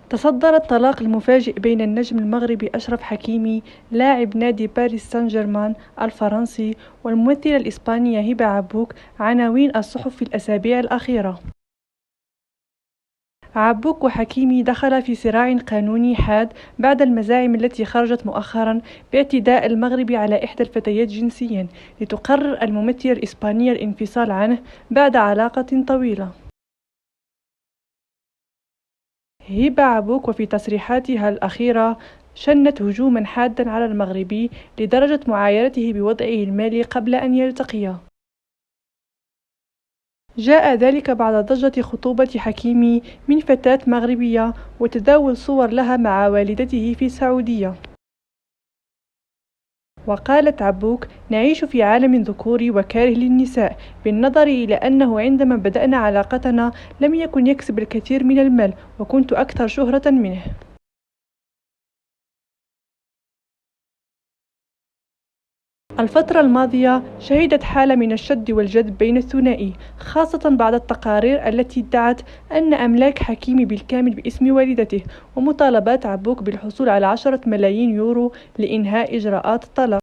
تصدر الطلاق المفاجئ بين النجم المغربي أشرف حكيمي لاعب نادي باريس سان جيرمان الفرنسي والممثلة الإسبانية هبة عبوك عناوين الصحف في الأسابيع الأخيرة. عبوك وحكيمي دخل في صراع قانوني حاد بعد المزاعم التي خرجت مؤخرا باعتداء المغرب على إحدى الفتيات جنسيا، لتقرر الممثلة الإسبانية الانفصال عنه بعد علاقة طويلة. هبة عبوك وفي تصريحاتها الأخيرة شنت هجوما حادا على المغربي لدرجة معايرته بوضعه المالي قبل أن يلتقيا. جاء ذلك بعد ضجة خطوبة حكيمي من فتاة مغربية وتداول صور لها مع والدته في السعودية. وقالت عبوك: نعيش في عالم ذكوري وكاره للنساء، بالنظر إلى أنه عندما بدأنا علاقتنا لم يكن يكسب الكثير من المال وكنت أكثر شهرة منه. الفترة الماضية شهدت حالة من الشد والجذب بين الثنائي، خاصة بعد التقارير التي ادعت أن أملاك حكيمي بالكامل باسم والدته، ومطالبات عبوك بالحصول على 10 ملايين يورو لإنهاء إجراءات الطلاق.